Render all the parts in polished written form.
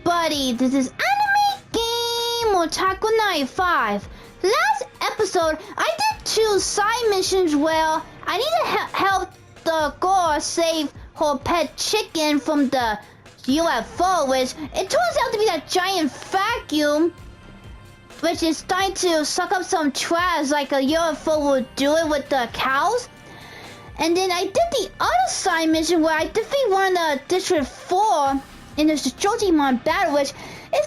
everybody, this is Anime Game Otaku 95. Last episode, I did 2 side missions where I need to help the girl save her pet chicken from the UFO, which it turns out to be that giant vacuum, which is starting to suck up some trash like a UFO would do it with the cows. And then I did the other side mission where I defeated one of the District 4 in the Shojimon battle, which is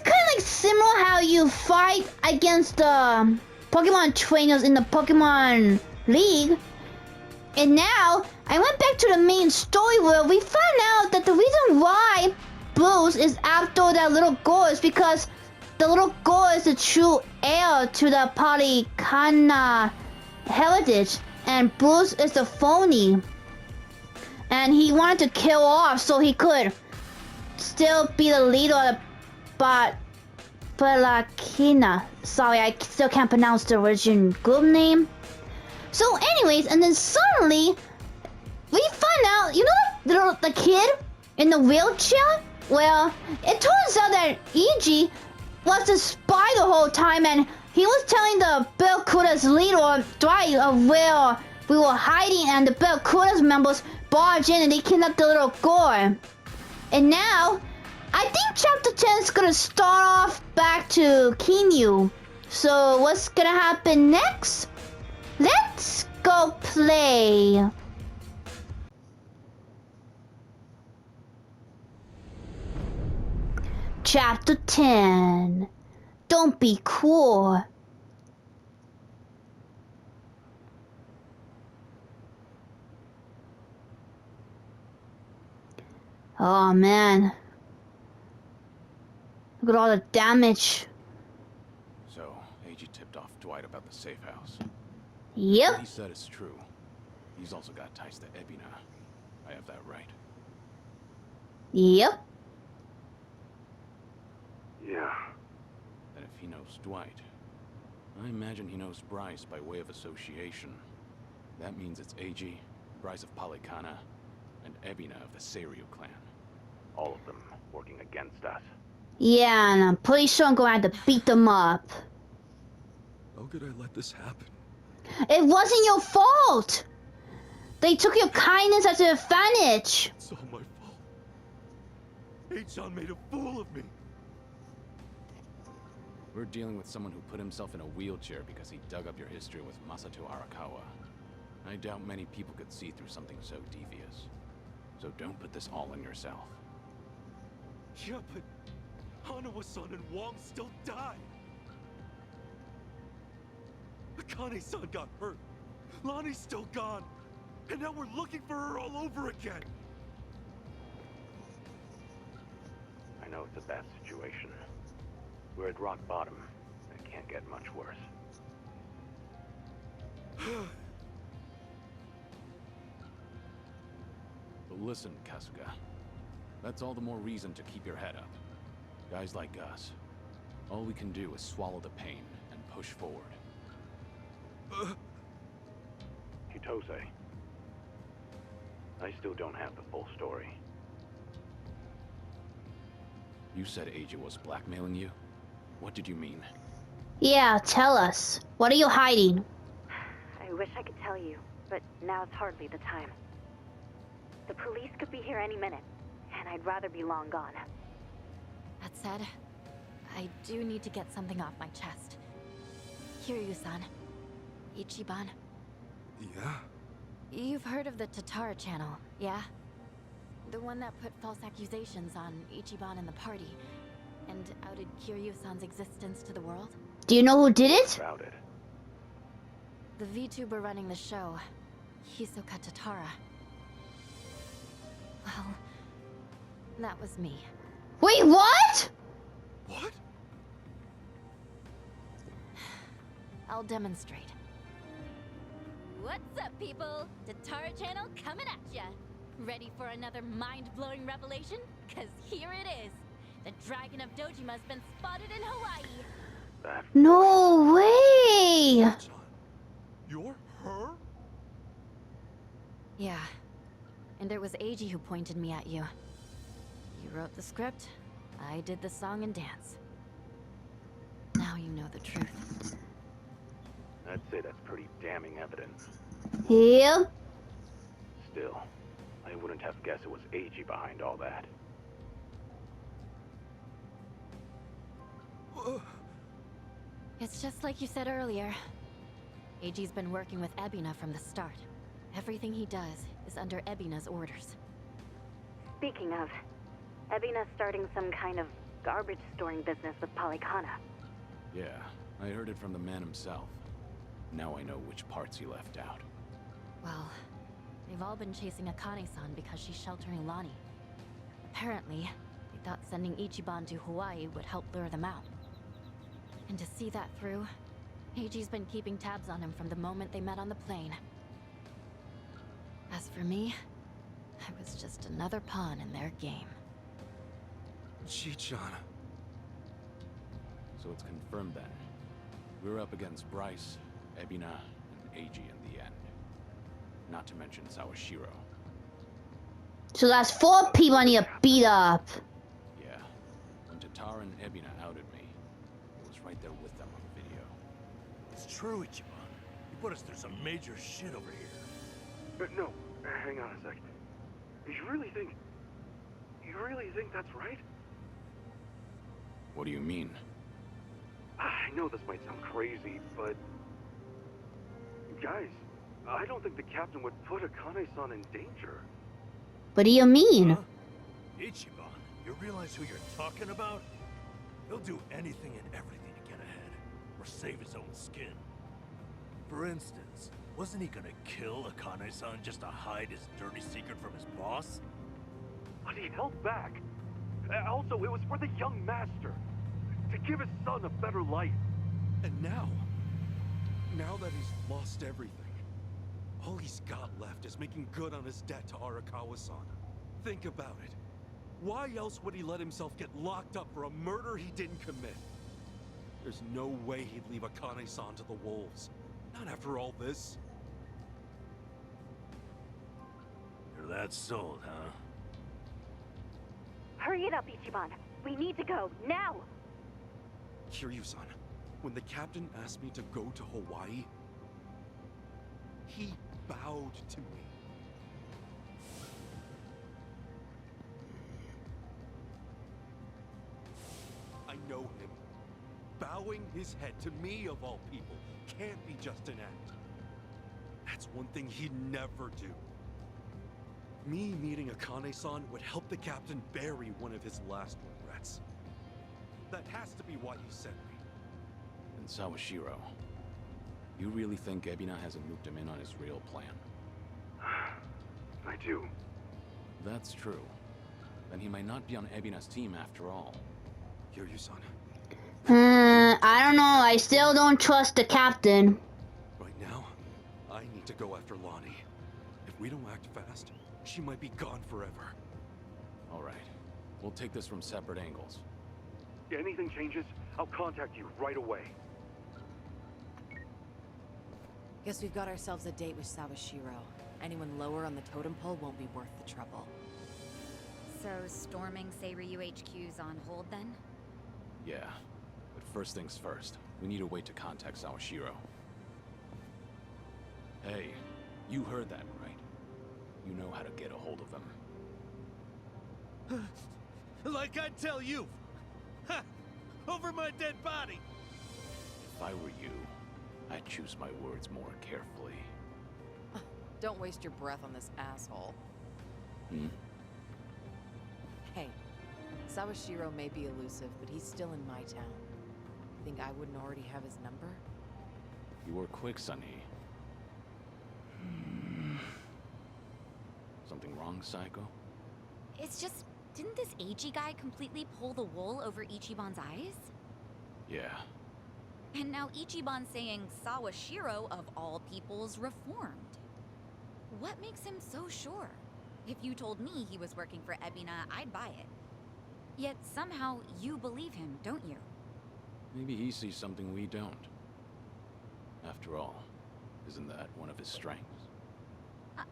kind of like similar how you fight against the Pokemon trainers in the Pokemon League. And now, I went back to the main story where we found out that the reason why Bruce is after that little girl is because the little girl is the true heir to the Polycana heritage, and Bruce is the phony. And he wanted to kill off so he could still be the leader of the Polycana. Sorry, I still can't pronounce the original group name. So anyways, and then suddenly, we find out, you know the kid in the wheelchair? Well, it turns out that Iji was a spy the whole time, and he was telling the Barracuda's leader, Dwight, of where we were hiding, and the Barracuda's members barged in and they kidnapped the little girl. And now, I think chapter 10 is gonna start off back to Kiryu. So what's gonna happen next? Let's go play. Chapter 10. Don't be cool. Oh man. Look at all the damage. So, Eiji tipped off Dwight about the safe house. Yep. What he said is true. He's also got ties to Ebina. I have that right. Yep. Yeah. And if he knows Dwight, I imagine he knows Bryce by way of association. That means it's Eiji, Bryce of Polycana, and Ebina of the Seiryu clan. All of them working against us. Yeah, and I'm pretty sure I'm going to have to beat them up. How could I let this happen? It wasn't your fault! They took your kindness as an advantage! It's all my fault. H-chan made a fool of me. We're dealing with someone who put himself in a wheelchair because he dug up your history with Masato Arakawa. I doubt many people could see through something so devious. So don't put this all on yourself. Yeah, but Hanawa-san and Wong still died. Akane-san got hurt. Lonnie's still gone. And now we're looking for her all over again. I know it's a bad situation. We're at rock bottom. It can't get much worse. But listen, Kasuga. That's all the more reason to keep your head up. Guys like us, all we can do is swallow the pain and push forward. Kitose. I still don't have the full story. You said Eiji was blackmailing you? What did you mean? Yeah, tell us. What are you hiding? I wish I could tell you, but now's hardly the time. The police could be here any minute, and I'd rather be long gone. That said, I do need to get something off my chest. Kiryu-san. Ichiban. Yeah? You've heard of the Tatara channel, yeah? The one that put false accusations on Ichiban and the party, and outed Kiryu-san's existence to the world? Do you know who did it? About it. The VTuber running the show, Hisoka Tatara. Well, that was me. Wait, what? What? I'll demonstrate. What's up, people? Tatara channel coming at ya. Ready for another mind-blowing revelation? Cause here it is. The Dragon of Dojima's been spotted in Hawaii. That No way! H-chan, you're her? Yeah. And it was Eiji who pointed me at you. You wrote the script, I did the song and dance. Now you know the truth. I'd say that's pretty damning evidence. Yep. Still, I wouldn't have guessed it was Eiji behind all that. It's just like you said earlier. Eiji's been working with Ebina from the start. Everything he does is under Ebina's orders. Speaking of, Ebina's starting some kind of garbage storing business with Polycana. Yeah, I heard it from the man himself. Now I know which parts he left out. Well, they've all been chasing Akane-san because she's sheltering Lonnie. Apparently, they thought sending Ichiban to Hawaii would help lure them out. And to see that through, Eiji's been keeping tabs on him from the moment they met on the plane. As for me, I was just another pawn in their game. Chi-chan. So it's confirmed then. We're up against Bryce, Ebina, and Eiji in the end. Not to mention Sawashiro. So that's 4 people I need to beat up. Yeah. When Tatara and Ebina outed me, I was right there with them on the video. It's true, Ichiban. You put us through some major shit over here. No, hang on a sec. You really think that's right? What do you mean? I know this might sound crazy, but... Guys, I don't think the captain would put Akane-san in danger. What do you mean? Huh? Ichiban, you realize who you're talking about? He'll do anything and everything to get ahead, or save his own skin. For instance, wasn't he gonna kill Akane-san just to hide his dirty secret from his boss? But he held back. Also, it was for the young master. To give his son a better life. And now that he's lost everything, all he's got left is making good on his debt to Arakawa-san. Think about it. Why else would he let himself get locked up for a murder he didn't commit? There's no way he'd leave Akane-san to the wolves. Not after all this. You're that sold, huh? Hurry it up, Ichiban. We need to go, now! Kiryu-san, when the captain asked me to go to Hawaii, he bowed to me. I know him. Bowing his head to me, of all people, can't be just an act. That's one thing he'd never do. Me meeting Akane-san would help the captain bury one of his last regrets. That has to be why he sent me. And Sawashiro, you really think Ebina hasn't looped him in on his real plan? I do. That's true. Then he might not be on Ebina's team after all. Kiryu-san, I don't know. I still don't trust the captain. right now, I need to go after Lonnie. If we don't act fast, she might be gone forever. All right. We'll take this from separate angles. If anything changes, I'll contact you right away. Guess we've got ourselves a date with Sawashiro. Anyone lower on the totem pole won't be worth the trouble. So, storming Seiryu HQ's on hold then? Yeah. But first things first, we need a way to contact Sawashiro. Hey, you heard that, right? You know how to get a hold of him. Like I tell you! Ha! Over my dead body! If I were you, I'd choose my words more carefully. Don't waste your breath on this asshole. Hmm? Hey, Sawashiro may be elusive, but he's still in my town. Think I wouldn't already have his number? You were quick, Sunny. Something wrong, Psycho? It's just, didn't this Eiji guy completely pull the wool over Ichiban's eyes? Yeah. And now Ichiban's saying Sawashiro, of all people's, reformed. What makes him so sure? If you told me he was working for Ebina, I'd buy it. Yet somehow you believe him, don't you? Maybe he sees something we don't. After all, isn't that one of his strengths? How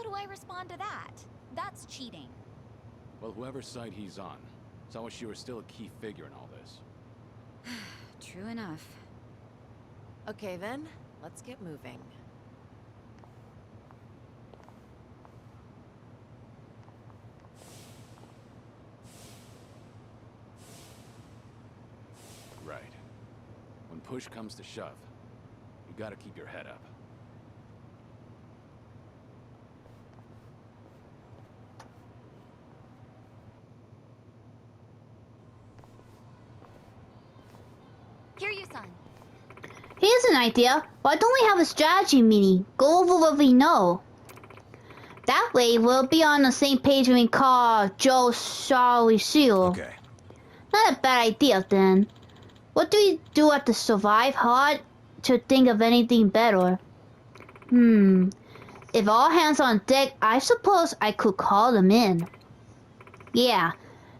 do I respond to that? That's cheating. Well, whoever side he's on, Sawashiro's still a key figure in all this. True enough. Okay then, let's get moving. Right. When push comes to shove, you gotta keep your head up. Kiryu-san. Here's an idea. Why don't we have a strategy meeting? Go over what we know. That way, we'll be on the same page when we call Joe Sawashiro. Okay. Not a bad idea, then. What do we do at the survive? Hard to think of anything better. If all hands on deck, I suppose I could call them in. Yeah,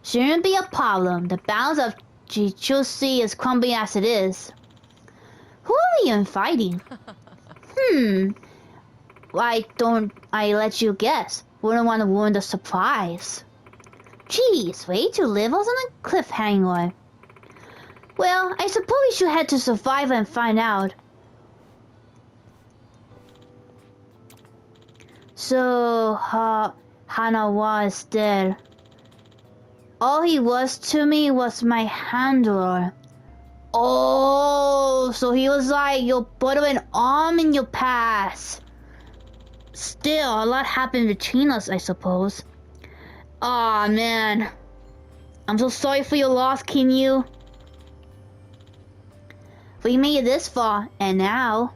shouldn't be a problem. The balance of Jichusi is crumbling as it is. Who are we inviting? Why don't I let you guess? Wouldn't want to ruin the surprise. Jeez, way to live us on a cliffhanger. Well, I suppose we should head to survive and find out. So, Hanawa is dead. All he was to me was my handler. Oh, so he was like your butt of an arm in your past. Still, a lot happened between us, I suppose. Aw, man. I'm so sorry for your loss, Kiryu. We made it this far, and now...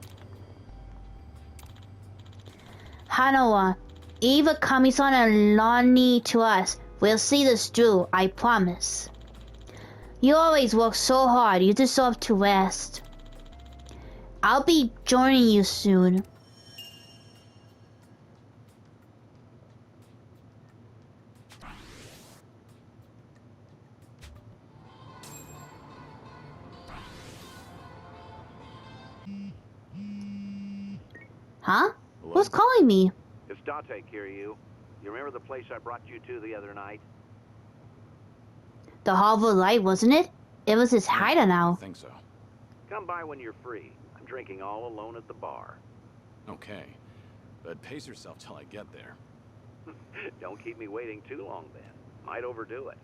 Hanawa, Eva, Kami-san, and Lonnie to us. We'll see this through, I promise. You always work so hard, you deserve to rest. I'll be joining you soon. Huh? Hello? Who's calling me? It's Date, Kiryu. You remember the place I brought you to the other night? The Harbor Light, wasn't it? It was his I hideout. think so. Come by when you're free. I'm drinking all alone at the bar. Okay. But pace yourself till I get there. Don't keep me waiting too long then. Might overdo it.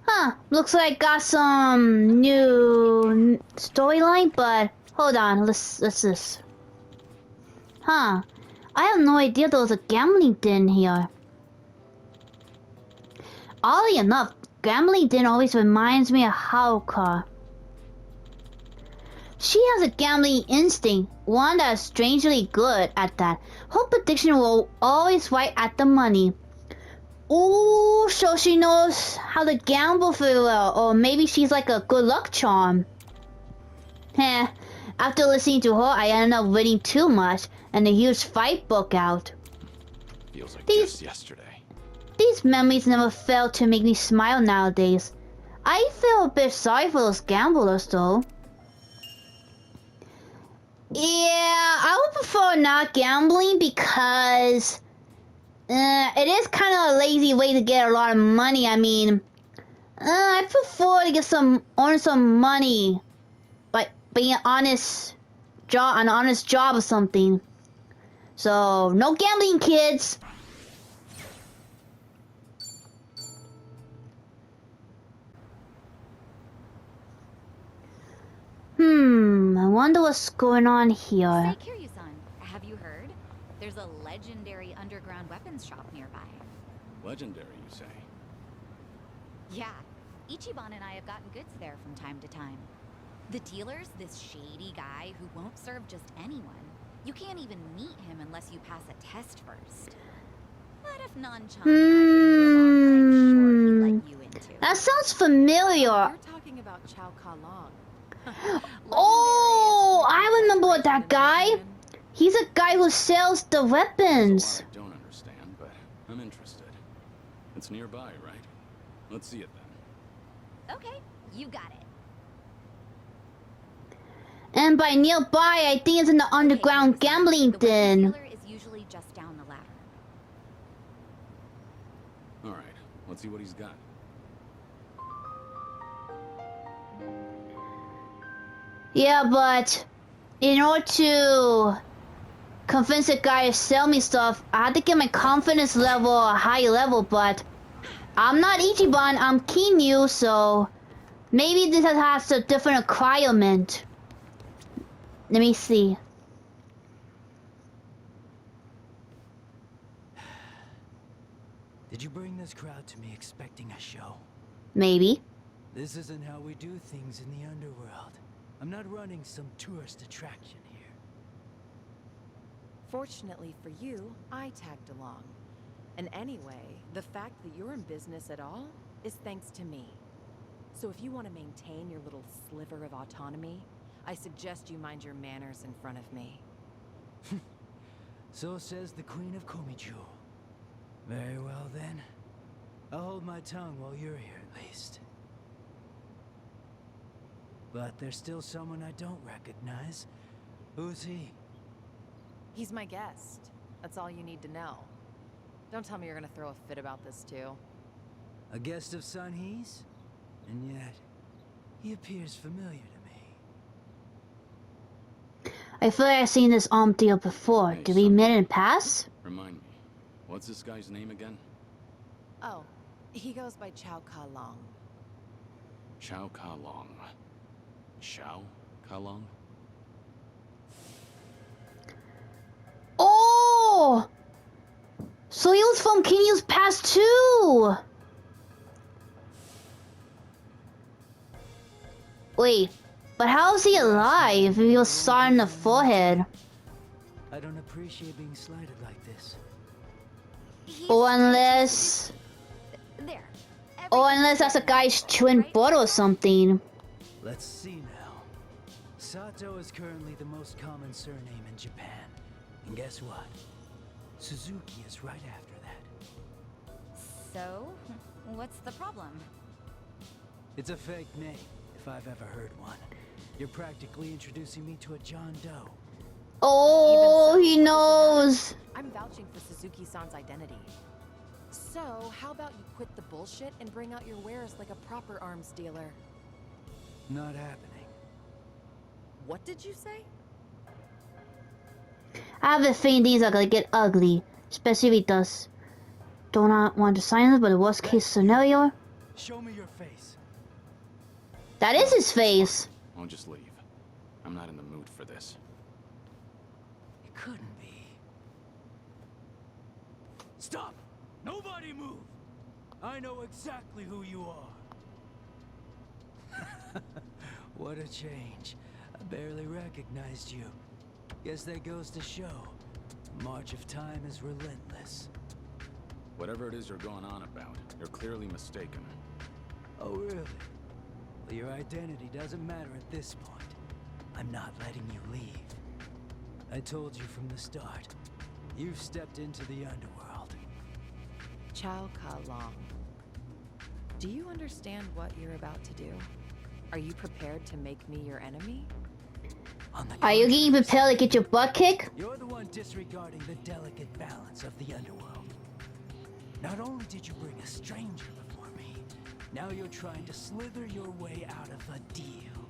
Huh, looks like I got some new storyline, but hold on, let's this. Huh, I have no idea there was a gambling den here. Oddly enough, gambling den always reminds me of Haruka. She has a gambling instinct, one that is strangely good at that. Her prediction will always right at the money. Ooh, so she knows how to gamble very well, or maybe she's like a good luck charm. Heh, after listening to her, I ended up winning too much, and a huge fight broke out. Feels like These- just yesterday. These memories never fail to make me smile nowadays. I feel a bit sorry for those gamblers, though. Yeah, I would prefer not gambling because... it is kind of a lazy way to get a lot of money. I mean, I prefer to get earn some money, like being an honest job or something. So no gambling, kids. I wonder what's going on here. Say, Kiryu-san, have you heard? There's a legendary underground weapons shop nearby. Legendary, you say? Yeah, Ichiban and I have gotten goods there from time to time. The dealer's this shady guy who won't serve just anyone. You can't even meet him unless you pass a test first. But if non-Chan I'm sure he'd let you into. That sounds familiar. You're talking about Chow Ka-Long. Oh, I remember that guy. He's a guy who sells the There's weapons. a lot I don't understand, but I'm interested. It's nearby, right? Let's see it then. Okay, you got it. And by nearby, I think it's in the underground Okay, gambling the weapons den. dealer is usually just down the ladder. Let's see what he's got. Yeah, but in order to convince a guy to sell me stuff, I had to get my confidence level a high level, but I'm not Ichiban, I'm Kiryu, so maybe this has a different requirement. Let me see. Did you bring this crowd to me expecting a show? Maybe. This isn't how we do things in the underworld. I'm not running some tourist attraction here. Fortunately for you, I tagged along. And anyway, the fact that you're in business at all is thanks to me. So if you want to maintain your little sliver of autonomy, I suggest you mind your manners in front of me. So says the Queen of Komiju. Very well then. I'll hold my tongue while you're here at least. But there's still someone I don't recognize. Who's he? He's my guest. That's all you need to know. Don't tell me you're gonna throw a fit about this too. A guest of Sun He's? And yet, he appears familiar to me. I feel like I've seen this deal before. Hey, Did we son. meet in pass? Remind me, what's this guy's name again? Oh, he goes by Chow Ka Long. Chow Ka Long. Chow Ka Long? Oh! So he was from Kiryu's past too! Wait, but how is he alive if he was shot in the forehead? I don't appreciate being slighted like this. Or unless... There. Or unless that's a guy's twin brother or something. Let's see now. Sato is currently the most common surname in Japan. And guess what? Suzuki is right after that. So, what's the problem? It's a fake name, if I've ever heard one. You're practically introducing me to a John Doe. Oh, he knows. I'm vouching for Suzuki-san's identity. So, how about you quit the bullshit and bring out your wares like a proper arms dealer? Not happening. What did you say? I have a feeling these are gonna get ugly. Especially if he does. Do not want to sign this, but the worst case scenario. Show me your face. That is his face. I'll just leave. I'm not in the mood for this. It couldn't be. Stop! Nobody move! I know exactly who you are. What a change. I barely recognized you. Guess that goes to show. The march of time is relentless. Whatever it is you're going on about, you're clearly mistaken. Oh, really? Well, your identity doesn't matter at this point. I'm not letting you leave. I told you from the start. You've stepped into the underworld. Chow Ka Long. Do you understand what you're about to do? Are you prepared to make me your enemy? Are you getting prepared to get your butt kicked? You're the one disregarding the delicate balance of the underworld. Not only did you bring a stranger before me, now you're trying to slither your way out of a deal.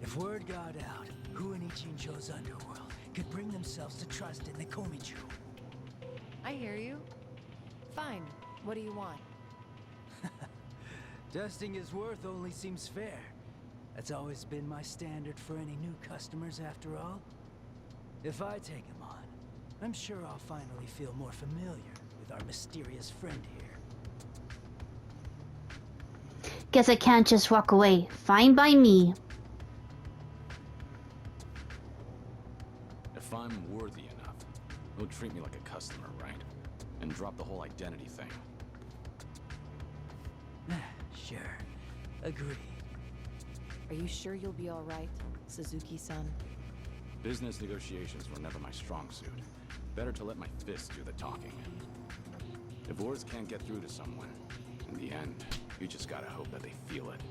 If word got out, who in Ichincho's underworld could bring themselves to trust in the Komiju? I hear you. Fine. What do you want? Dusting his worth only seems fair. That's always been my standard for any new customers, after all. If I take him on, I'm sure I'll finally feel more familiar with our mysterious friend here. Guess I can't just walk away. Fine by me. If I'm worthy enough, you'll treat me like a customer, right? And drop the whole identity thing. Sure. Agreed. Are you sure you'll be all right, Suzuki-san? Business negotiations were never my strong suit. Better to let my fists do the talking. If words can't get through to someone, in the end, you just gotta hope that they feel it.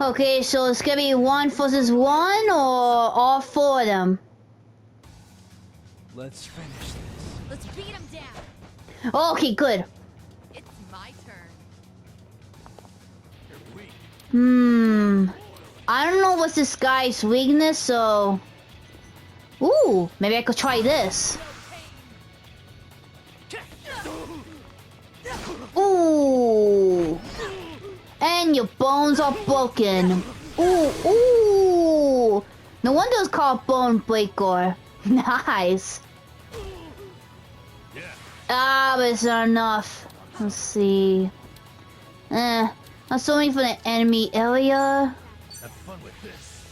Okay, so it's gonna be 1 versus 1 or all 4 of them? Let's finish this. Let's beat him down. Okay, good. It's my turn. I don't know what's this guy's weakness, so... Ooh, maybe I could try this. Ooh. And your bones are broken. Ooh, ooh. No wonder it's called Bone Breaker. Nice. Ah, but it's not enough. Let's see. That's only for the enemy area. Have fun with this.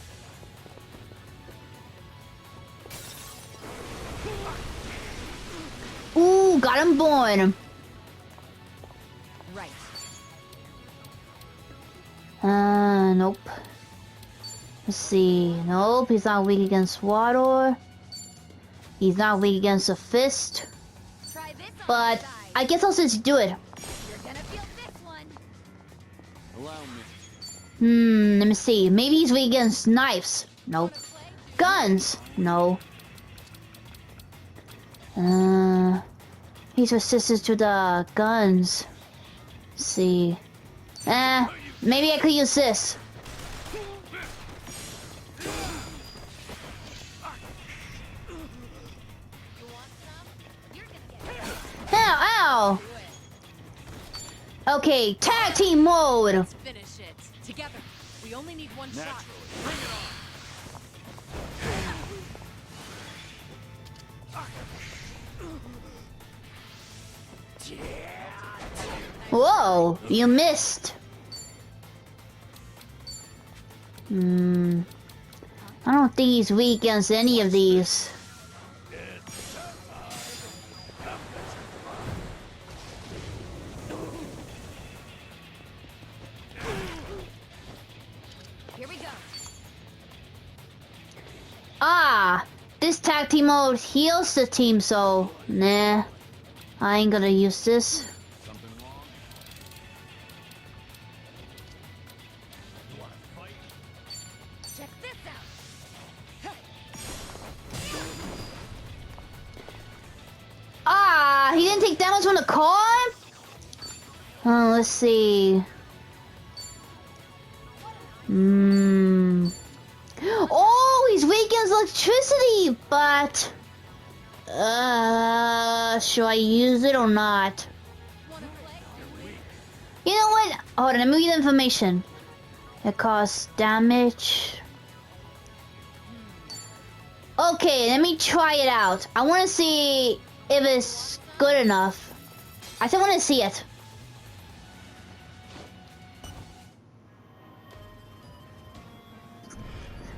Ooh, got him born. Right. Nope. Let's see. Nope, he's not weak against water. He's not weak against a fist. Try this on But the side. I guess I'll just do it. You're gonna feel this one. Allow me. Let me see. Maybe he's weak against knives. Nope. Guns. No. He's resistant to the guns. Let's see. Maybe I could use this. Ow, ow! Okay, tag team mode. Let's finish it. Together. We only need one shot. Bring it Whoa, you missed. I don't think he's weak against any of these. Here we go. Ah, this tag team mode heals the team, so nah, I ain't gonna use this. Something wrong? You wanna fight? Check this out. Ah, he didn't take damage from the car? Let's see. Oh, he's weak against electricity, but... should I use it or not? Wanna play? You know what? Hold on, let me get information. It costs damage. Okay, let me try it out. I want to see if it's good enough. I still want to see it.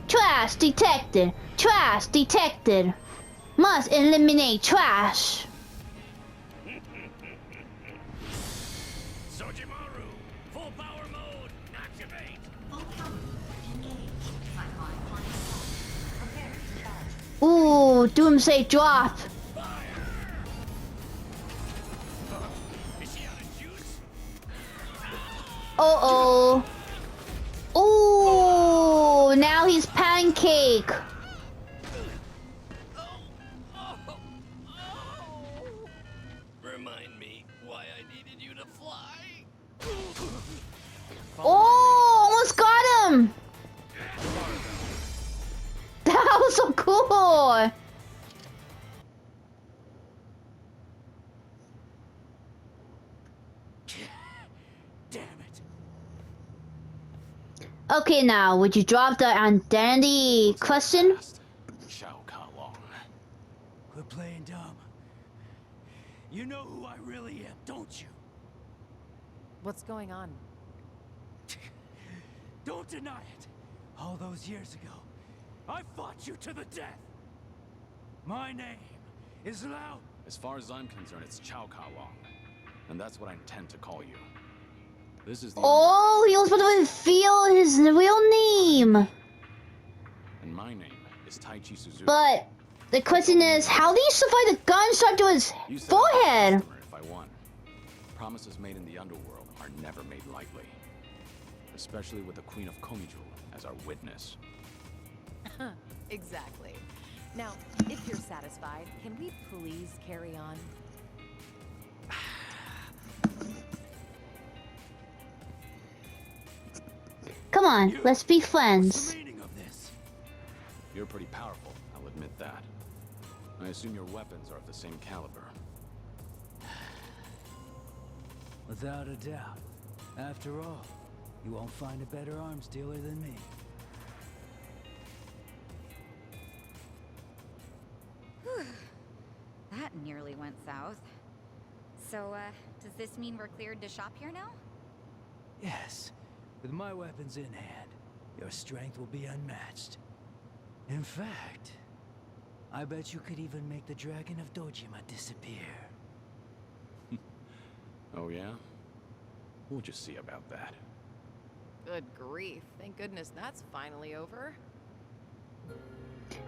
Trash detected. Trash detected. Must eliminate trash. Sojimaru! Full power mode! Activate! Ooh, Doomsday drop. Is she out of juice? Uh-oh. Ooh, now he's pancake. Remind me why I needed you to fly. Oh, almost got him. That was so cool. Damn it. Okay, now, would you drop the identity question? Shao Kahn. Quit playing dumb. You know who I really am, don't you? What's going on? Don't deny it. All those years ago, I fought you to the death. My name is Lao. As far as I'm concerned, it's Chao Kalong. And that's what I intend to call you. This is the Oh, he was supposed to reveal his real name. and my name is Taichi Suzuki. But the question is, how do you survive the gunshot to his You said forehead? I'm a customer if I won. Promises made in the underworld are never made lightly. Especially with the Queen of Komiju as our witness. Exactly. Now, if you're satisfied, can we please carry on? Come on, You. let's be What's friends. the meaning of this? You're pretty powerful, I'll admit that. I assume your weapons are of the same caliber. Without a doubt. After all, you won't find a better arms dealer than me. That nearly went south. So, does this mean we're cleared to shop here now? Yes, with my weapons in hand, your strength will be unmatched. In fact, I bet you could even make the Dragon of Dojima disappear. Oh yeah? We'll just see about that. Good grief. Thank goodness that's finally over.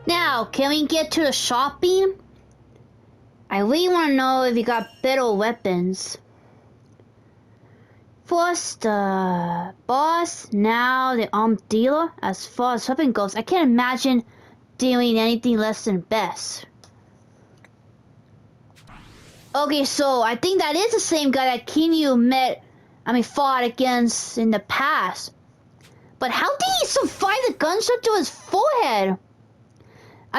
Now, can we get to the shopping? I really want to know if you got better weapons. First, the boss, now the armed dealer. As far as weapon goes, I can't imagine dealing anything less than best. Okay, so I think that is the same guy that Kiryu fought against in the past. But how did he survive the gunshot to his forehead?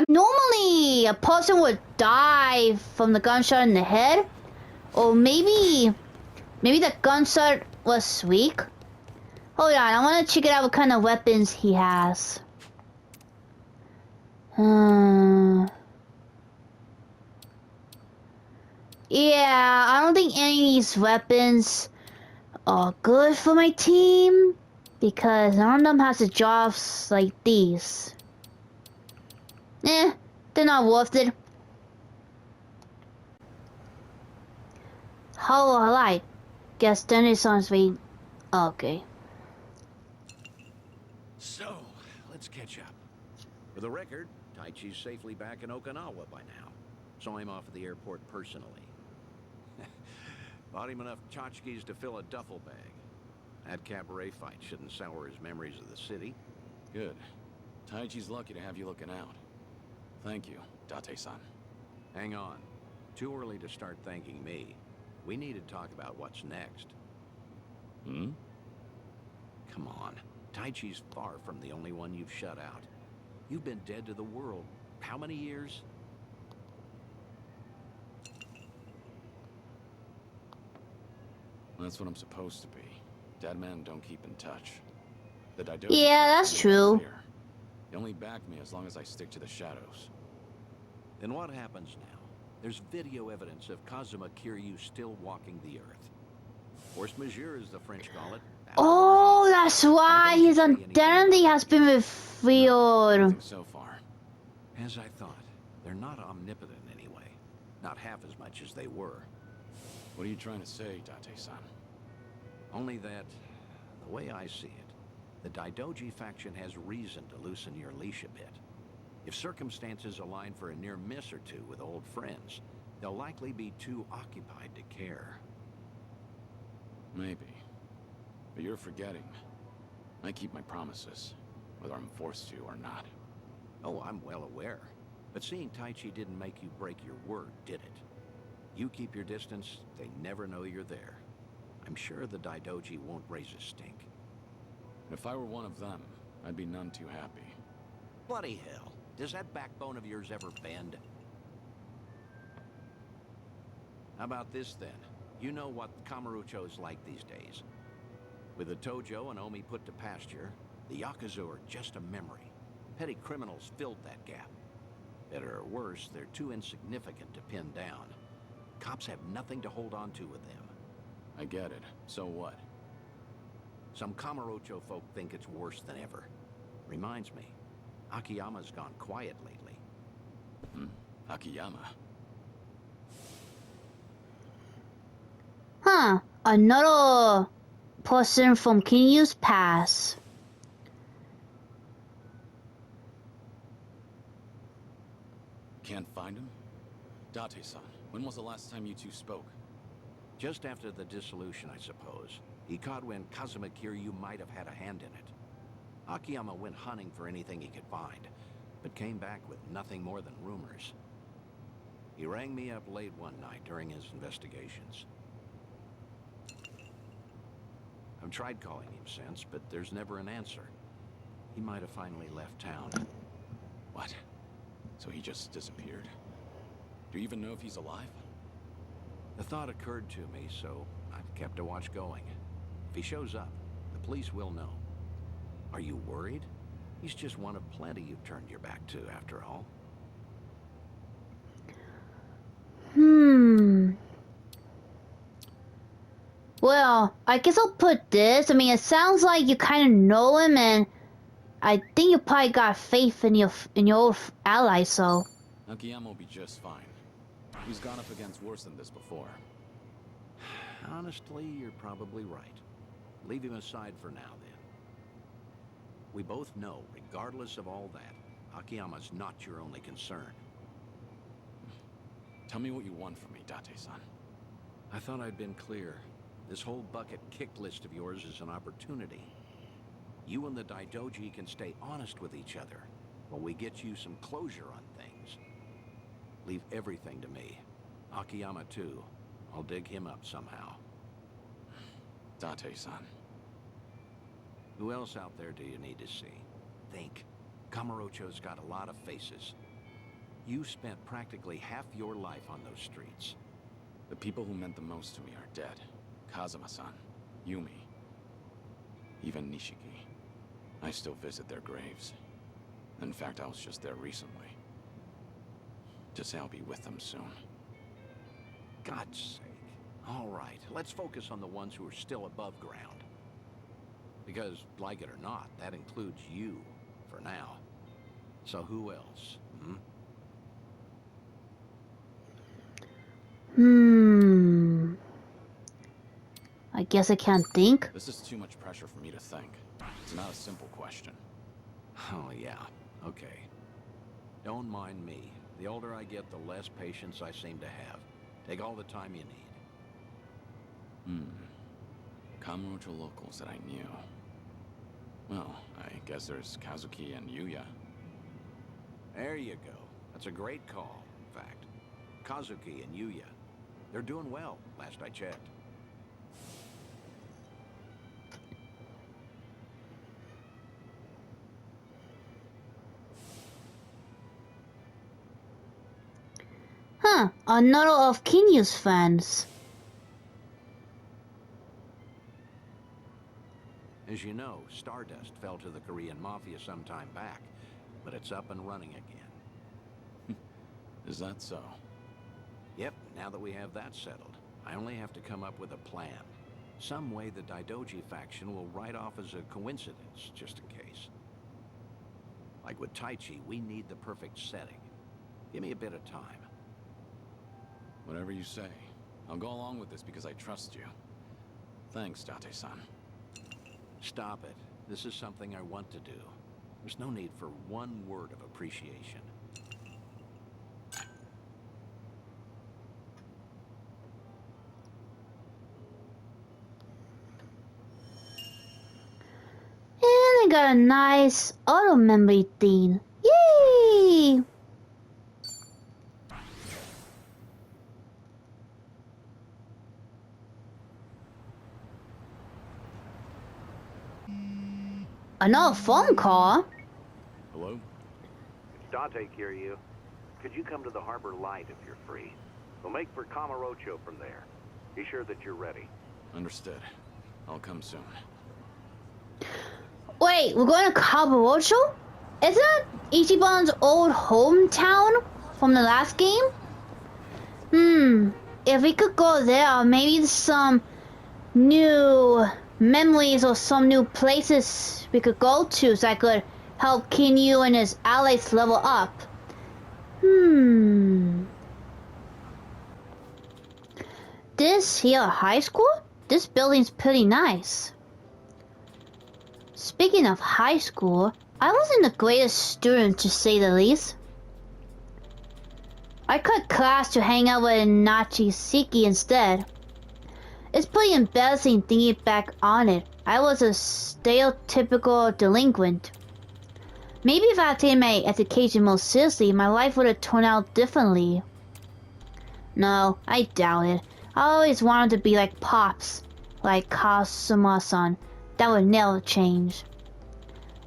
Normally a person would die from the gunshot in the head, or maybe the gunshot was weak. Hold on, I want to check it out what kind of weapons he has. Yeah, I don't think any of these weapons are good for my team because none of them has the jobs like these. They're not worth it. How alright. Guess Dennis sounds very okay. So, let's catch up. For the record, Taichi's safely back in Okinawa by now. Saw him off at the airport personally. Bought him enough tchotchkes to fill a duffel bag. That cabaret fight shouldn't sour his memories of the city. Good. Taichi's lucky to have you looking out. Thank you, Date-san. Hang on. Too early to start thanking me. We need to talk about what's next. Hmm? Come on. Taichi's far from the only one you've shut out. You've been dead to the world. How many years? That's what I'm supposed to be. Dead men don't keep in touch. The Daidoji Yeah, that's faction is true. clear. They only back me as long as I stick to the shadows. Then what happens now? There's video evidence of Kazuma Kiryu still walking the earth. Force majeure, as the French call it. Oh, that's why his identity has been revealed. Nothing so far. As I thought, they're not omnipotent anyway. Not half as much as they were. What are you trying to say, Date-san? Only that, the way I see it, the Daidoji faction has reason to loosen your leash a bit. If circumstances align for a near miss or two with old friends, they'll likely be too occupied to care. Maybe. But you're forgetting. I keep my promises, whether I'm forced to or not. Oh, I'm well aware. But seeing Taichi didn't make you break your word, did it? You keep your distance, they never know you're there. I'm sure the Daidoji won't raise a stink. If I were one of them, I'd be none too happy. Bloody hell. Does that backbone of yours ever bend? How about this, then? You know what Kamurocho's like these days. With the Tojo and Omi put to pasture, the Yakuza are just a memory. Petty criminals filled that gap. Better or worse, they're too insignificant to pin down. Cops have nothing to hold on to with them. I get it. So what? Some Kamurocho folk think it's worse than ever. Reminds me, Akiyama's gone quiet lately. Akiyama. Huh. Another person from KIRYU'S past. Can't find him? Date-san, when was the last time you two spoke? Just after the dissolution, I suppose. He caught wind Kazuma Kiryu might have had a hand in it. Akiyama went hunting for anything he could find, but came back with nothing more than rumors. He rang me up late one night during his investigations. I've tried calling him since, but there's never an answer. He might have finally left town. What? So he just disappeared? Do you even know if he's alive? The thought occurred to me, so I've kept a watch going. If he shows up, the police will know. Are you worried? He's just one of plenty you've turned your back to, after all. Well, I guess I'll put this. I mean, it sounds like you kind of know him, and I think you probably got faith in your old ally, so... Akiyama will be just fine. He's gone up against worse than this before. Honestly, you're probably right. Leave him aside for now, then. We both know, regardless of all that, Akiyama's not your only concern. Tell me what you want from me, Date-san. I thought I'd been clear. This whole bucket kick list of yours is an opportunity. You and the Daidoji can stay honest with each other while we get you some closure on things. Leave everything to me. Akiyama, too. I'll dig him up somehow. Date-san. Who else out there do you need to see? Think. Kamurocho's got a lot of faces. You spent practically half your life on those streets. The people who meant the most to me are dead. Kazuma-san, Yumi, even Nishiki. I still visit their graves. In fact, I was just there recently. To say I'll be with them soon. God's sake. All right, let's focus on the ones who are still above ground. Because, like it or not, that includes you, for now. So who else, I guess I can't think. This is too much pressure for me to think. It's not a simple question. Oh, yeah. Okay. Don't mind me. The older I get, the less patience I seem to have. Take all the time you need. Kamurocho locals that I knew. Well, I guess there's Kazuki and Yuya. There you go. That's a great call, in fact. Kazuki and Yuya. They're doing well, last I checked. Huh, another of KIRYU'S fans. As you know, Stardust fell to the Korean Mafia some time back, but it's up and running again. Is that so? Yep, now that we have that settled, I only have to come up with a plan. Some way the Daidoji faction will write off as a coincidence, just in case. Like with Taichi, we need the perfect setting. Give me a bit of time. Whatever you say. I'll go along with this because I trust you. Thanks, Date-san. Stop it. This is something I want to do. There's no need for one word of appreciation. And I got a nice auto memory theme. Yay! Another phone call? Hello? It's Dante, Kiryu. Could you come to the Harbor Light if you're free? We'll make for Kamurocho from there. Be sure that you're ready. Understood. I'll come soon. Wait, we're going to Kamurocho? Isn't that Ichiban's old hometown from the last game? If we could go there, maybe some new memories or some new places we could go to so I could help Kiryu and his allies level up. This here high school? This building's pretty nice. Speaking of high school, I wasn't the greatest student to say the least. I cut class to hang out with Nachisiki instead. It's pretty embarrassing thinking back on it. I was a stereotypical delinquent. Maybe if I had taken my education more seriously, my life would have turned out differently. No, I doubt it. I always wanted to be like Pops. like Kazuma-san. That would never change.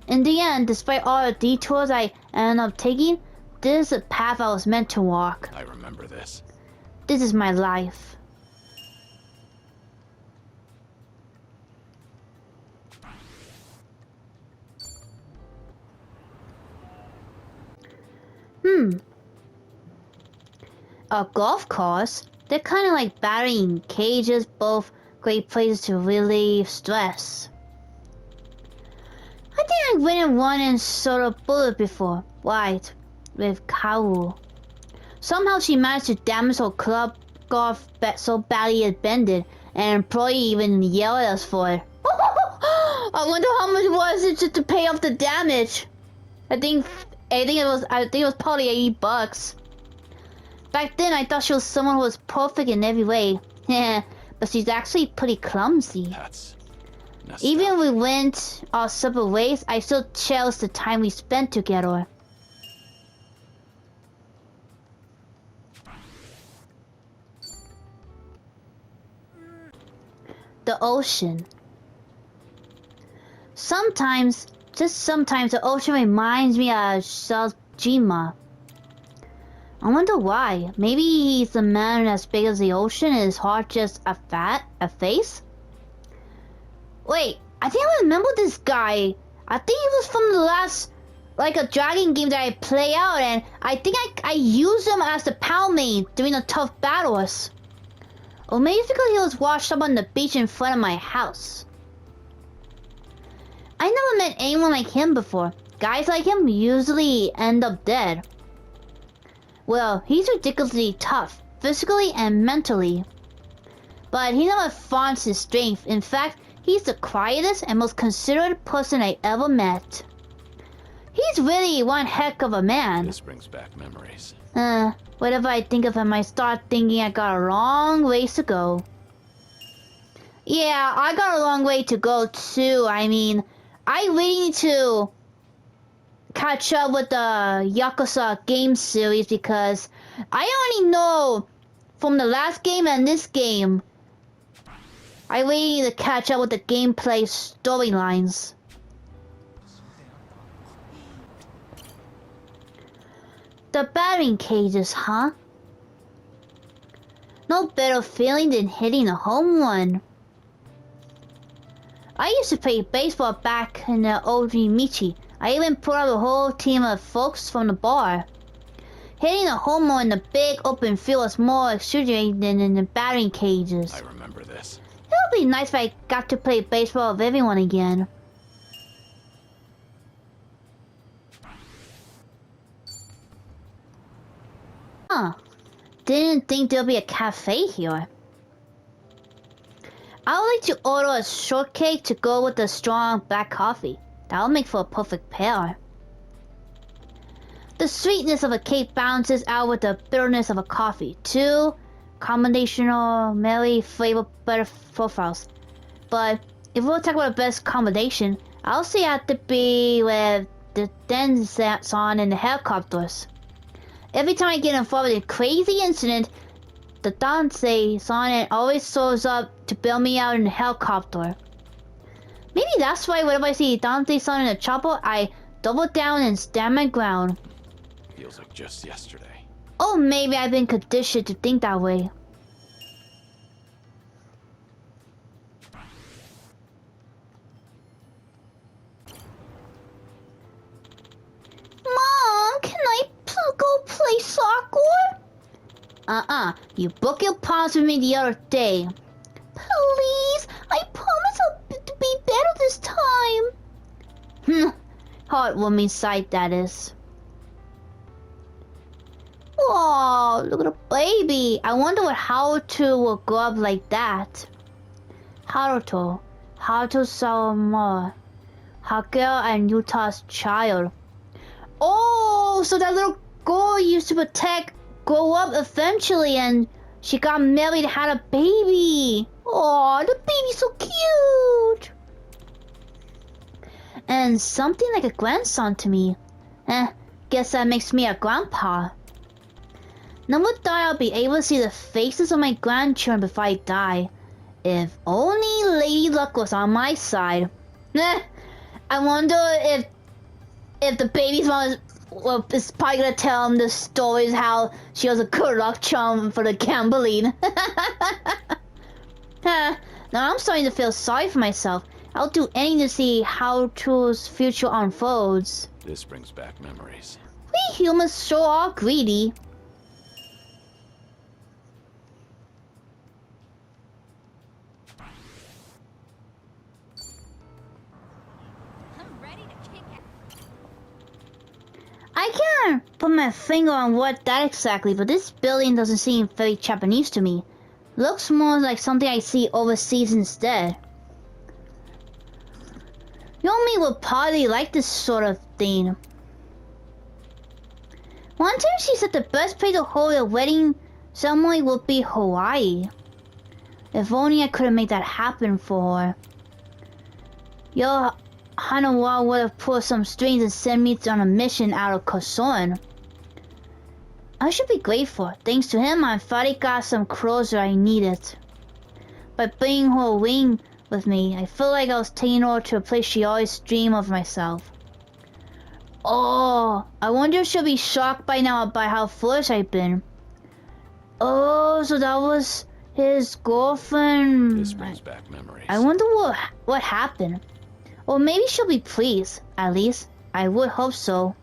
In the end, despite all the detours I ended up taking, this is the path I was meant to walk. I remember this. This is my life. A golf course? They're kind of like batting cages, both great places to relieve stress. I think I went in one and sort of bullet before. Right, with Kaoru. Somehow she managed to damage her club golf bet so badly it bended, and an employee even yelled at us for it. I wonder how much was it just to pay off the damage. I think it was probably $80. Back then I thought she was someone who was perfect in every way. Yeah, but she's actually pretty clumsy. That's even when we went our separate ways, I still cherish the time we spent together. The ocean. Sometimes, just sometimes, the ocean reminds me of Shojima. I wonder why. Maybe he's a man as big as the ocean and his heart just a face? Wait, I think I remember this guy. I think he was from the last, like a dragon game that I play out, and I think I used him as the power main during the tough battles. Or maybe it's because he was washed up on the beach in front of my house. I never met anyone like him before. Guys like him usually end up dead. Well, he's ridiculously tough, physically and mentally. But he never flaunts his strength. In fact, he's the quietest and most considerate person I ever met. He's really one heck of a man. This brings back memories. Whatever I think of him, I start thinking I got a long ways to go. Yeah, I got a long way to go too. I mean, I really need to catch up with the Yakuza game series because I only know from the last game and this game. I really need to catch up with the gameplay storylines. The batting cages, huh? No better feeling than hitting a home run. I used to play baseball back in the old Michi. I even put out a whole team of folks from the bar. Hitting a home run in the big open field was more exhilarating than in the batting cages. I remember this. It would be nice if I got to play baseball with everyone again. Huh. Didn't think there'd be a cafe here. I would like to order a shortcake to go with the strong black coffee. That'll make for a perfect pair. The sweetness of a cake balances out with the bitterness of a coffee. Two combinational, merry flavor better profiles. But if we'll talk about the best combination, I'll say it had to be with the Densan and the helicopters. Every time I get involved in a crazy incident, the Dante-san always shows up to bail me out in a helicopter. Maybe that's why whenever I see Dante-san in a chopper, I double down and stand my ground. Feels like just yesterday. Oh, maybe I've been conditioned to think that way. Mom, can I go play soccer? You broke your promise with me the other day. Please, I promise I'll be better this time. Heartwarming sight, that is. Whoa, look at the baby. I wonder what Haruto will grow up like that. Haruto Sawamura. Hagel and Utah's child. Oh, so that little girl used to protect grow up eventually and she got married and had a baby. Oh, the baby's so cute. And something like a grandson to me. Guess that makes me a grandpa. Never thought I'll be able to see the faces of my grandchildren before I die. If only Lady Luck was on my side. I wonder if the baby's mom is probably gonna tell him the stories how she was a good luck charm for the gambling. Now I'm starting to feel sorry for myself. I'll do anything to see how True's future unfolds. This brings back memories. We humans sure are greedy. I'm ready to kick it. I can't put my finger on what that exactly, but this building doesn't seem very Japanese to me. Looks more like something I see overseas instead. Yomi would probably like this sort of thing. One time she said the best place to hold a wedding ceremony would be Hawaii. If only I could have made that happen for her. Yo Hanawa would have pulled some strings and sent me on a mission out of Kosoan. I should be grateful. Thanks to him, I finally got some clothes that I needed. By bringing her away with me, I feel like I was taking her to a place she always dreamed of myself. Oh, I wonder if she'll be shocked by now by how foolish I've been. Oh, so that was his girlfriend. This brings back memories. I wonder what happened. Or maybe she'll be pleased. At least, I would hope so.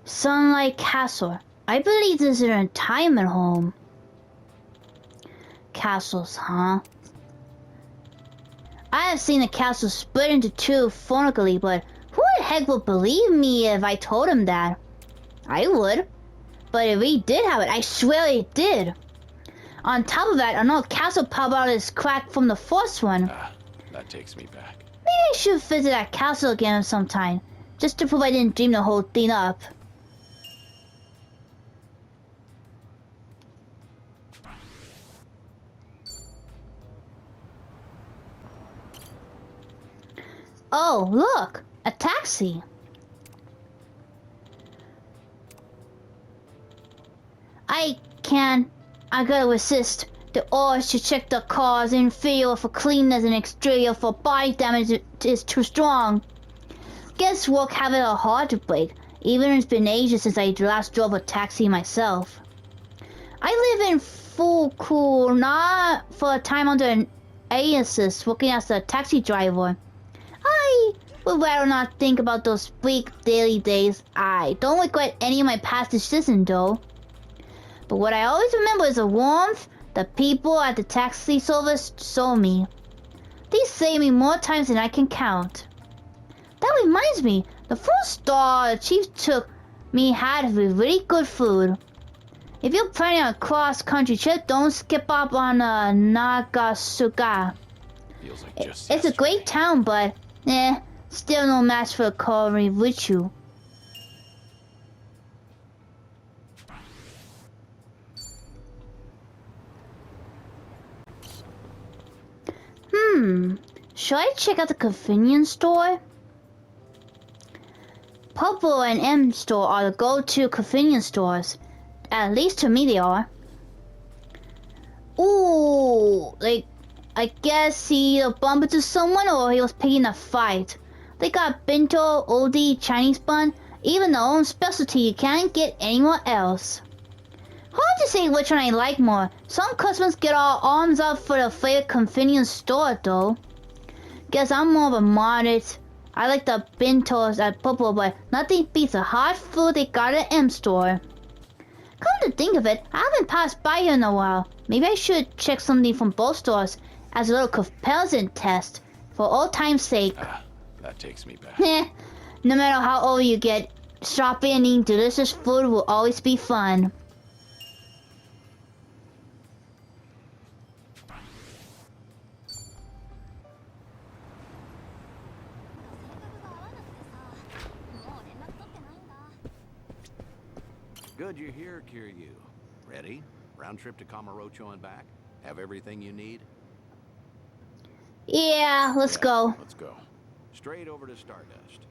Sunlight Castle. I believe this is a retirement home. Castles, huh? I have seen the castle split into two phonically, but who the heck would believe me if I told him that? I would. But if he did have it, I swear it did. On top of that, another castle popped out of this crack from the first one. That takes me back. Maybe I should visit that castle again sometime, just to prove I didn't dream the whole thing up. Oh, look! A taxi! I gotta resist. The urge to check the car's interior for cleanness and exterior for body damage is too strong. Guess work habits are hard to break, even it's been ages since I last drove a taxi myself. I live in Fukuoka for a time under an alias working as a taxi driver. I would rather not think about those bleak daily days. I don't regret any of my past decisions though. But what I always remember is the warmth the people at the taxi service showed me. They saved me more times than I can count. That reminds me, the first star the chief took me had really good food. If you're planning a cross-country trip, don't skip up on Nagasuka. Feels like just It's a great town, but still no match for KIRYU'S. Should I check out the convenience store? Popo and M store are the go-to convenience stores. At least to me they are. Ooh, like, I guess he either bumped into someone or he was picking a fight. They got bento, oldie, Chinese bun, even their own specialty you can't get anywhere else. Hard to say which one I like more. Some customers get all arms up for their favorite convenience store though. Guess I'm more of a moderate. I like the bentos at Popo, but nothing beats the hot food they got at M store. Come to think of it, I haven't passed by here in a while. Maybe I should check something from both stores as a little comparison test for old time's sake. That takes me back. No matter how old you get, shopping and eating delicious food will always be fun. Good you're here, Kiryu. Ready? Round trip to Kamurocho and back? Have everything you need? Yeah, let's go. Let's go. Straight over to Stardust.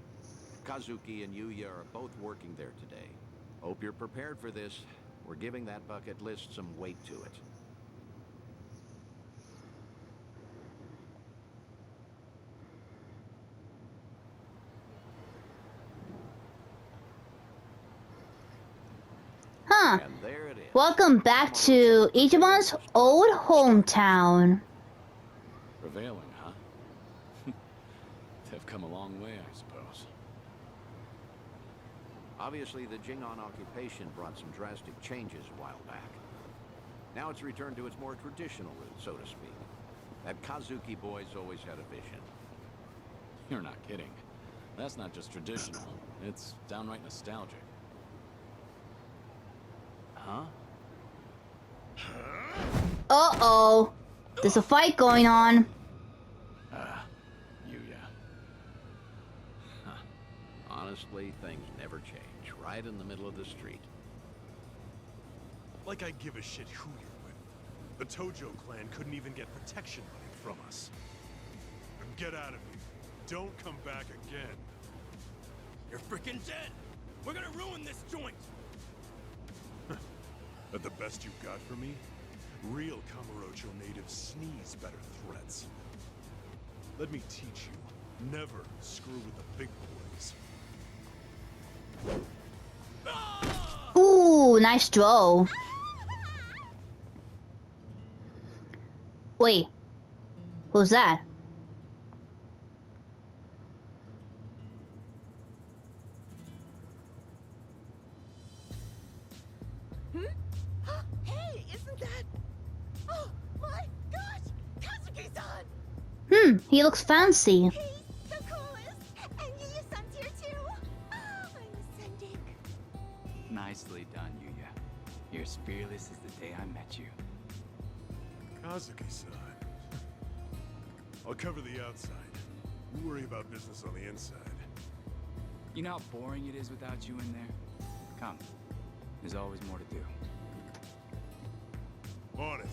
Kazuki and Yuya are both working there today. Hope you're prepared for this. We're giving that bucket list some weight to it. Huh. And there it is. Welcome back to Ichiban's old hometown. Prevailing, huh? They've come a long way, I suppose. Obviously, the Jingon occupation brought some drastic changes a while back. Now it's returned to its more traditional roots, so to speak. That Kazuki boy's always had a vision. You're not kidding. That's not just traditional. It's downright nostalgic. Huh? Uh-oh. There's a fight going on. Yuya. Huh. Honestly, things never change. Right in the middle of the street. Like I give a shit who you're with. The Tojo clan couldn't even get protection money from us. And get out of here. Don't come back again. You're freaking dead! We're gonna ruin this joint! At the best you got for me? Real Kamurocho natives sneeze better threats. Let me teach you. Never screw with the big boys. Ooh, nice draw. Wait. Who's that? Hey, isn't that... Oh, my gosh! Kazuki-san! He looks fancy. He's the coolest! And Yuya-san's here too! Oh, I'm ascending. Nicely done, Yuya. You're as fearless as the day I met you. Kazuki-san. I'll cover the outside. You worry about business on the inside. You know how boring it is without you in there? Come. There's always more to do. On it.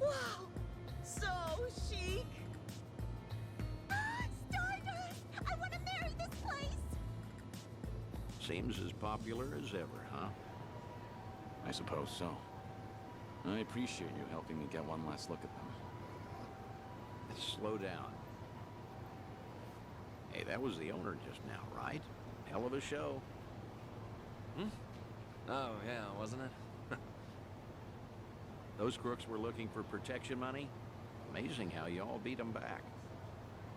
Wow! So chic! Stardust! I want to marry this place! Seems as popular as ever, huh? I suppose so. I appreciate you helping me get one last look at them. Slow down. Hey, that was the owner just now, right? Hell of a show. Oh, yeah, wasn't it? Those crooks were looking for protection money? Amazing how you all beat them back.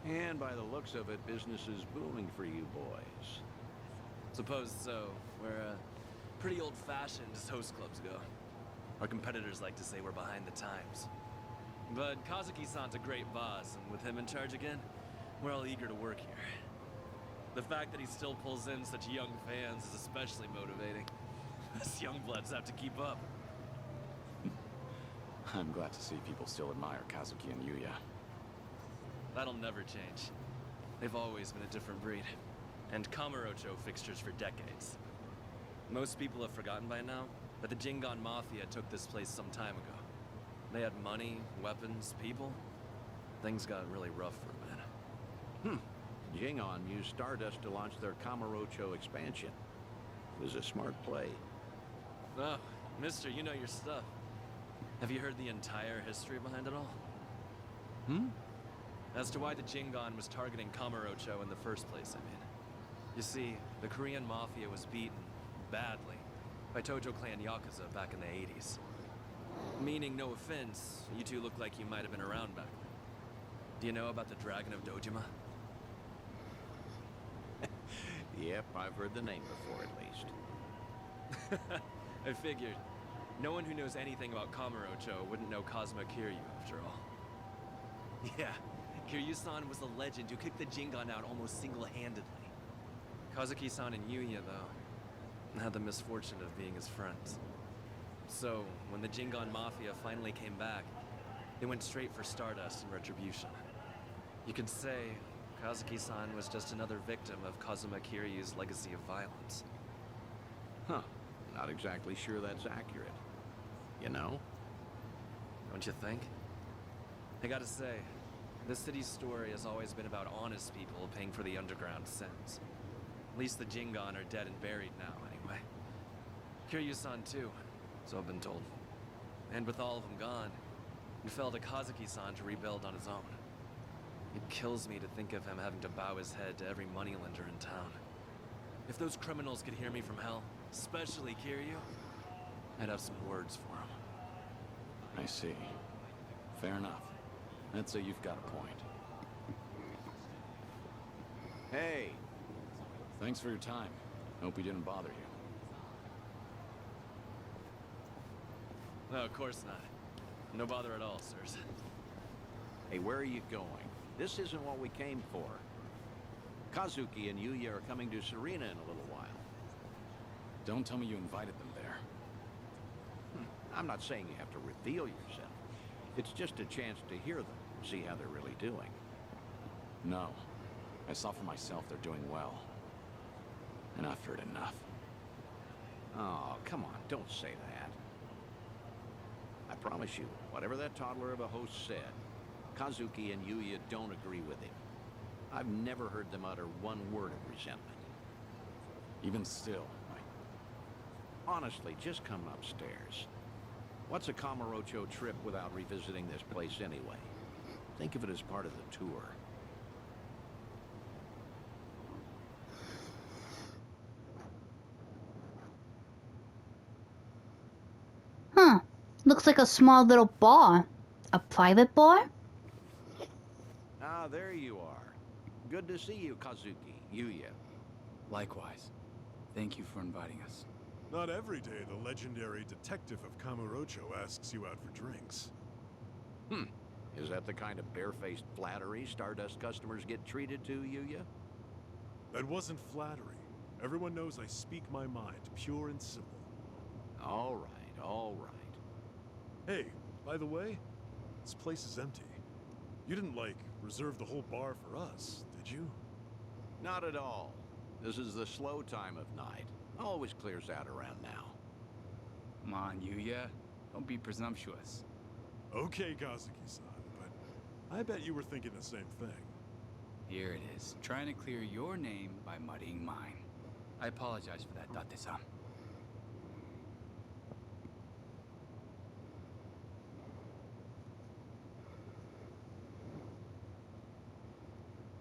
And by the looks of it, business is booming for you boys. Suppose so. We're pretty old-fashioned as host clubs go. Our competitors like to say we're behind the times. But Kazuki-san's a great boss, and with him in charge again, we're all eager to work here. The fact that he still pulls in such young fans is especially motivating. Us young bloods have to keep up. I'm glad to see people still admire Kazuki and Yuya. That'll never change. They've always been a different breed. And Kamurocho fixtures for decades. Most people have forgotten by now, but the Jingon Mafia took this place some time ago. They had money, weapons, people. Things got really rough for a minute. Jingon used Stardust to launch their Kamurocho expansion. It was a smart play. Oh, mister, you know your stuff. Have you heard the entire history behind it all? As to why the Jingon was targeting Kamurocho in the first place, I mean. You see, the Korean Mafia was beaten, badly, by Tojo Clan Yakuza back in the 80s. Meaning, no offense, you two look like you might have been around back then. Do you know about the Dragon of Dojima? Yep, I've heard the name before at least. I figured. No one who knows anything about Kamurocho wouldn't know Kazuma Kiryu, after all. Yeah, Kiryu-san was the legend who kicked the Jingon out almost single-handedly. Kazuki-san and Yuya, though, had the misfortune of being his friends. So, when the Jingon Mafia finally came back, they went straight for Stardust and Retribution. You could say Kazuki-san was just another victim of Kazuma Kiryu's legacy of violence. Huh. Not exactly sure that's accurate. You know? Don't you think? I gotta say, The city's story has always been about honest people paying for the underground sins. At least the Jingon are dead and buried now, anyway. Kiryu-san too, so I've been told. And with all of them gone, he fell to Kazuki-san to rebuild on his own. It kills me to think of him having to bow his head to every moneylender in town. If those criminals could hear me from hell, especially Kiryu, I'd have some words for him. I see. Fair enough. I'd say you've got a point. Hey! Thanks for your time. Hope we didn't bother you. No, of course not. No bother at all, sirs. Hey, where are you going? This isn't what we came for. Kazuki and Yuya are coming to Serena in a little while. Don't tell me you invited them there. I'm not saying you have to reveal yourself. It's just a chance to hear them, see how they're really doing. No. I saw for myself they're doing well. And I've heard enough. Oh, come on, don't say that. I promise you, whatever that toddler of a host said, Kazuki and Yuya don't agree with him. I've never heard them utter one word of resentment. Even still, Honestly, just come upstairs. What's a Kamurocho trip without revisiting this place anyway? Think of it as part of the tour. Huh. Looks like a small little bar. A private bar? Ah, there you are. Good to see you, Kazuki. Yuya. Likewise. Thank you for inviting us. Not every day the legendary detective of Kamurocho asks you out for drinks. Is that the kind of barefaced flattery Stardust customers get treated to, Yuya? That wasn't flattery. Everyone knows I speak my mind, pure and simple. All right, all right. Hey, by the way, this place is empty. You didn't, reserve the whole bar for us, did you? Not at all. This is the slow time of night. Always clears out around now. Come on, Yuya. Don't be presumptuous. Okay, Kazuki-san, but I bet you were thinking the same thing. Here it is, trying to clear your name by muddying mine. I apologize for that, Date-san.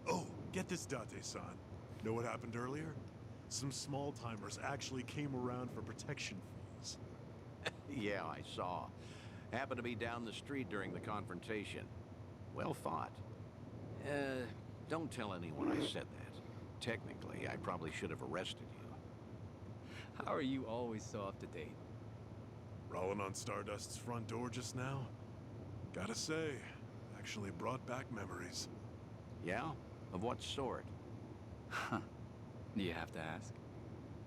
Oh, get this, Date-san. Know what happened earlier? Some small-timers actually came around for protection fees. Yeah, I saw. Happened to be down the street during the confrontation. Well fought. Don't tell anyone I said that. Technically, I probably should have arrested you. How are you always so up to date? Rolling on Stardust's front door just now? Gotta say, actually brought back memories. Yeah? Of what sort? Huh. Do you have to ask?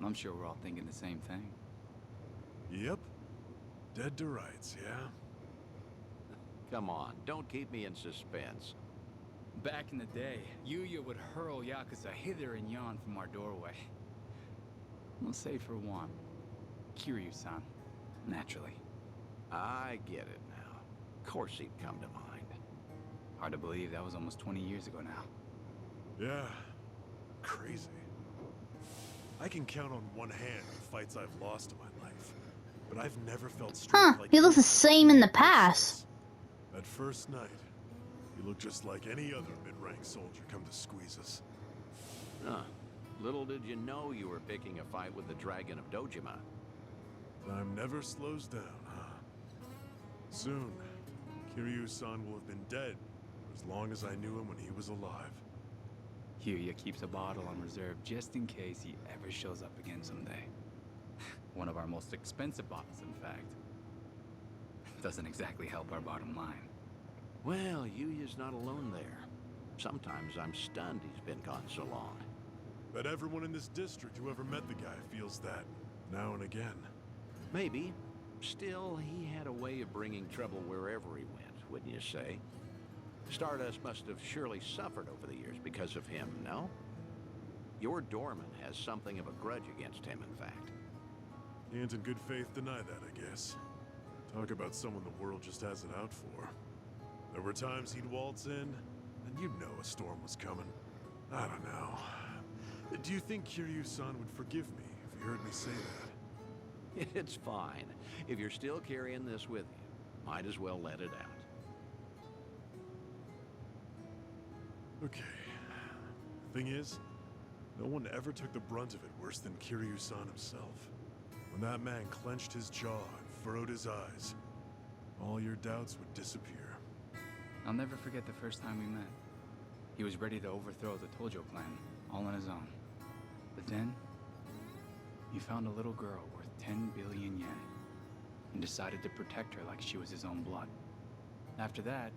I'm sure we're all thinking the same thing. Yep. Dead to rights, yeah? Come on, don't keep me in suspense. Back in the day, Yuya would hurl Yakuza hither and yon from our doorway. We'll say for one, Kiryu-san, naturally. I get it now. Of course he'd come to mind. Hard to believe that was almost 20 years ago now. Yeah. Crazy. I can count on one hand the fights I've lost in my life, but I've never felt strength like He looks the same in the past. That first night, you looked just like any other mid-rank soldier come to squeeze us. Huh. Little did you know you were picking a fight with the Dragon of Dojima. Time never slows down, huh? Soon, Kiryu-san will have been dead for as long as I knew him when he was alive. Yuya keeps a bottle on reserve just in case he ever shows up again someday. One of our most expensive bottles, in fact. Doesn't exactly help our bottom line. Well, Yuya's not alone there. Sometimes I'm stunned he's been gone so long. Bet everyone in this district who ever met the guy feels that, now and again. Maybe. Still, he had a way of bringing trouble wherever he went, wouldn't you say? Stardust must have surely suffered over the years because of him, no? Your doorman has something of a grudge against him, in fact. Can't in good faith deny that, I guess. Talk about someone the world just has it out for. There were times he'd waltz in, And you know a storm was coming. I don't know. Do you think Kiryu-san would forgive me if he heard me say that? It's fine. If you're still carrying this with you, might as well let it out. Okay. Thing is, no one ever took the brunt of it worse than Kiryu-san himself. When that man clenched his jaw and furrowed his eyes, all your doubts would disappear. I'll never forget the first time we met. He was ready to overthrow the Tojo clan, all on his own. But then, he found a little girl worth 10 billion yen, and decided to protect her like she was his own blood. After that,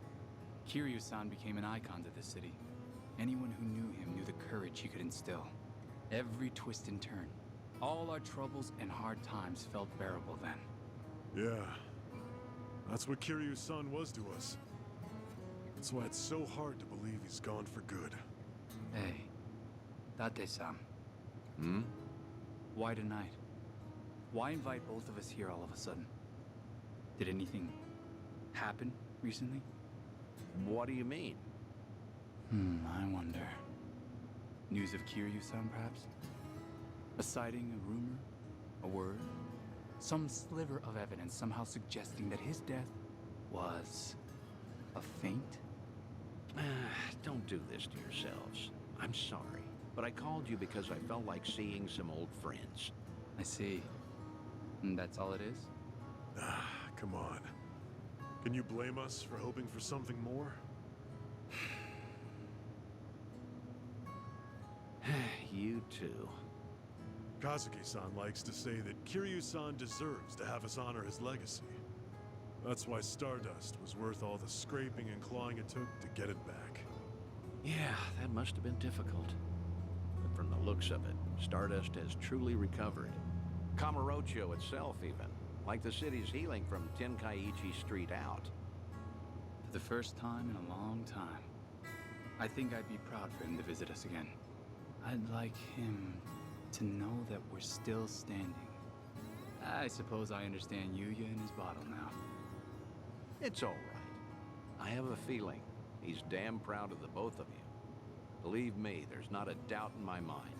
Kiryu-san became an icon to the city. Anyone who knew him knew the courage he could instill. Every twist and turn, all our troubles and hard times felt bearable then. Yeah, that's what Kiryu-san was to us. That's why it's so hard to believe he's gone for good. Hey, Date-san. Hmm? Why tonight? Why invite both of us here all of a sudden? Did anything happen recently? What do you mean? I wonder. News of Kiryu-san, perhaps? A sighting, a rumor, a word? Some sliver of evidence somehow suggesting that his death was a feint? Don't do this to yourselves. I'm sorry, but I called you because I felt like seeing some old friends. I see. And that's all it is? Come on. Can you blame us for hoping for something more? You too. Kazuki-san likes to say that Kiryu-san deserves to have us honor his legacy. That's why Stardust was worth all the scraping and clawing it took to get it back. Yeah, that must have been difficult. But from the looks of it, Stardust has truly recovered. Kamurocho itself even, like the city's healing from Tenkaichi Street out. For the first time in a long time, I think I'd be proud for him to visit us again. I'd like him to know that we're still standing. I suppose I understand Yuya and his bottle now. It's all right. I have a feeling he's damn proud of the both of you. Believe me, there's not a doubt in my mind.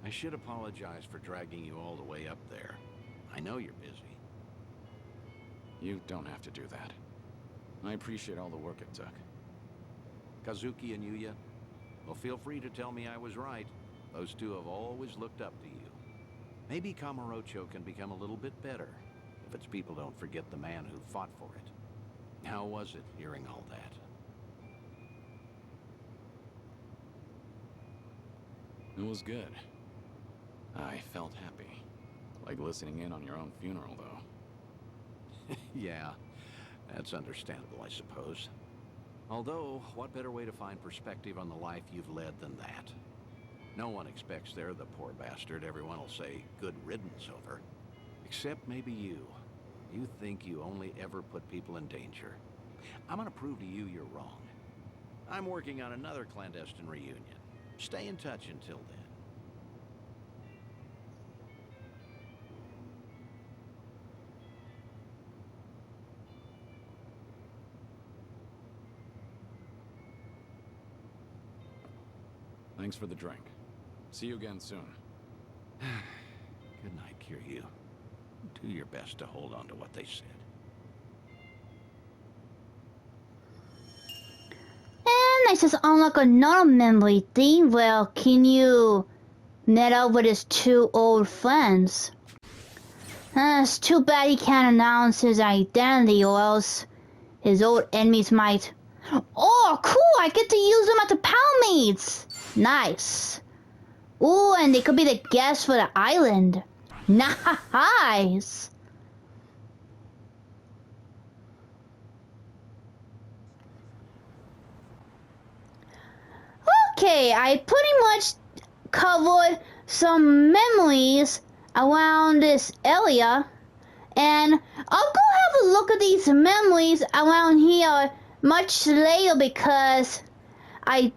I should apologize for dragging you all the way up there. I know you're busy. You don't have to do that. I appreciate all the work it took. Kazuki and Yuya, well, feel free to tell me I was right. Those two have always looked up to you. Maybe Kamurocho can become a little bit better if its people don't forget the man who fought for it. How was it hearing all that? It was good. I felt happy. Like listening in on your own funeral, though. Yeah, that's understandable, I suppose. Although, what better way to find perspective on the life you've led than that? No one expects they're the poor bastard everyone will say good riddance over. Except maybe you. You think you only ever put people in danger. I'm gonna prove to you you're wrong. I'm working on another clandestine reunion. Stay in touch until then. Thanks for the drink. See you again soon. Good night, Kiryu. Do your best to hold on to what they said. And I just unlock another memory thing. Well, can you met up with his two old friends? It's too bad he can't announce his identity or else his old enemies might... Oh, cool! I get to use them at the pound meets! Nice. Ooh, and they could be the guests for the island. Nice. Okay, I pretty much covered some memories around this area, and I'll go have a look at these memories around here much later because I think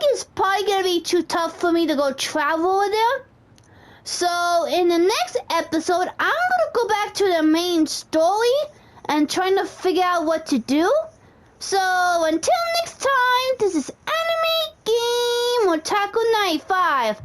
it's probably gonna be too tough for me to go travel over there. So in the next episode, I'm gonna go back to the main story and trying to figure out what to do. So until next time, this is Anime Game Otaku 95.